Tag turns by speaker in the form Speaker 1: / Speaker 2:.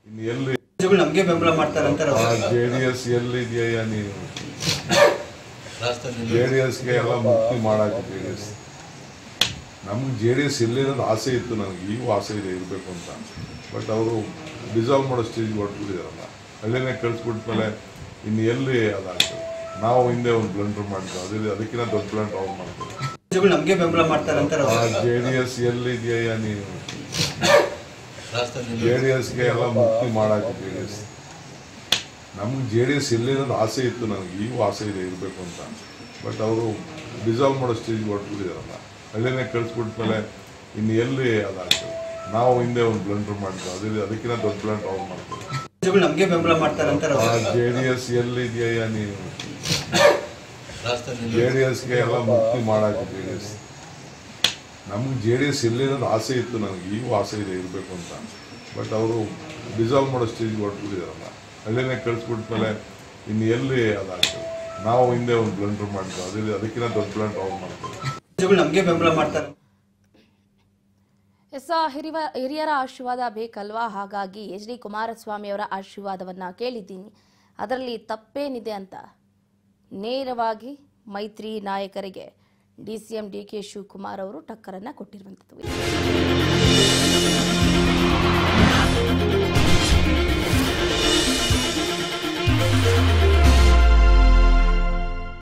Speaker 1: ಎಲ್ಲಿ
Speaker 2: ನಮಗೆ ಬೆಂಬಲ ಮಾಡ್ತಾರೆ ಅಂತಾರೆ.
Speaker 1: ಜೆಡಿಎಸ್ ಎಲ್ಲಿದೆಯಾ ನೀನು? ಜೆಡಿಎಸ್ಗೆ ಎಲ್ಲ ಮುಕ್ತಿ ಮಾಡಾಕ ಜೆಡಿಎಸ್. ನಮ್ಗೆ ಜೆಡಿಎಸ್ ಎಲ್ಲಿರೋದು ಆಸೆ ಇತ್ತು, ನನಗೆ ಈಗೂ ಆಸೆ ಇದೆ ಇರಬೇಕು ಅಂತ. ಬಟ್ ಅವರು ಡಿಸಾಲ್ವ್ ಮಾಡೋ ಸ್ಟೇಜ್ಗೆ ಹೊರಟಿದ್ದಾರಲ್ಲ, ಹಳ್ಳಿನೇ ಕಳಿಸ್ಬಿಟ್ಮೇಲೆ ಇನ್ನು ಎಲ್ಲಿ ಅದಾಗ್ತದೆ. ನಾವು ಹಿಂದೆ ಒಂದು ಬ್ಲಂಡರ್ ಮಾಡ್ತೀವಿ, ಅದಕ್ಕಿಂತ ದೊಡ್ಡ ಬ್ಲಂಡರ್ ಅವ್ರು ಮಾಡ್ತೀವಿ.
Speaker 2: ನಮಗೆ ಬೆಂಬಲ ಮಾಡ್ತಾರೆ ಅಂತಾರೆ.
Speaker 1: ಜೆಡಿಎಸ್ ಎಲ್ಲಿದೆಯಾ ನೀನು? ಜೆಡಿಎಸ್ಗೆ ಎಲ್ಲ ಮುಕ್ತಿ ಮಾಡಾಕ ಜೆಡಿಎಸ್. ನಮ್ಗೆ ಜೆಡಿಎಸ್ ಎಲ್ಲಿರೋದು ಆಸೆ ಇತ್ತು, ನನಗೆ ಈಗೂ ಆಸೆ ಇದೆ ಇರಬೇಕು ಅಂತ. ಬಟ್ ಅವರು ಡಿಸಾಲ್ವ್ ಮಾಡೋ ಸ್ಟೇಜ್ಗೆ ಹೊರಟಿದ್ದಾರಲ್ಲ, ಹಳ್ಳಿನೇ ಕಳಿಸ್ಬಿಟ್ಮೇಲೆ ಇನ್ನು ಎಲ್ಲಿ ಅದಾಗ್ತದೆ. ನಾವು ಹಿಂದೆ ಒಂದು ಬ್ಲಂಡರ್ ಮಾಡ್ತೀವಿ, ಅದಕ್ಕಿಂತ ದೊಡ್ಡ ಬ್ಲಂಡರ್ ಅವ್ರು ಮಾಡ್ತೀವಿ.
Speaker 2: ನಮಗೆ ಬೆಂಬಲ ಮಾಡ್ತಾರೆ ಅಂತಾರೆ.
Speaker 1: ಜೆಡಿಎಸ್ ಎಲ್ಲಿದೆಯಾ ನೀನು? ಜೆಡಿಎಸ್ಗೆ ಎಲ್ಲ ಮುಕ್ತಿ ಮಾಡಾಕ ಜೆಡಿಎಸ್. ನಮ್ಗೆ ಜೆಡಿಎಸ್ ಎಲ್ಲಿರೋದು ಆಸೆ ಇತ್ತು, ನನಗೆ ಈಗೂ ಆಸೆ ಇದೆ ಇರಬೇಕು ಅಂತ. ಬಟ್ ಅವರು ಡಿಸಾಲ್ವ್ ಮಾಡೋ ಸ್ಟೇಜ್ಗೆ ಹೊರಟಿದ್ದಾರಲ್ಲ, ಹಳ್ಳಿನೇ ಕಳಿಸ್ಬಿಟ್ಮೇಲೆ ಇನ್ನು ಎಲ್ಲಿ ಅದಾಗ್ತದೆ. ನಾವು ಹಿಂದೆ ಒಂದು ಬ್ಲಂಡರ್ ಮಾಡ್ತೀವಿ, ಅದಕ್ಕಿಂತ ದೊಡ್ಡ ಬ್ಲಂಡರ್ ಅವ್ರು ಮಾಡ್ತೀವಿ.
Speaker 2: ನಮಗೆ ಬೆಂಬಲ ಮಾಡ್ತಾರೆ.
Speaker 3: ಹಿರಿಯರ ಆಶೀರ್ವಾದ ಬೇಕಲ್ವಾ? ಹಾಗಾಗಿ ಎಚ್ ಡಿ ಕುಮಾರಸ್ವಾಮಿ ಅವರ ಆಶೀರ್ವಾದವನ್ನ ಕೇಳಿದ್ದೀನಿ, ಅದರಲ್ಲಿ ತಪ್ಪೇನಿದೆ ಅಂತ ನೇರವಾಗಿ ಮೈತ್ರಿ ನಾಯಕರಿಗೆ ಡಿಸಿಎಂ ಡಿ ಕೆ ಶಿವಕುಮಾರ್ ಅವರು ಟಕ್ಕರನ್ನ ಕೊಟ್ಟಿರುವಂಥದ್ದು.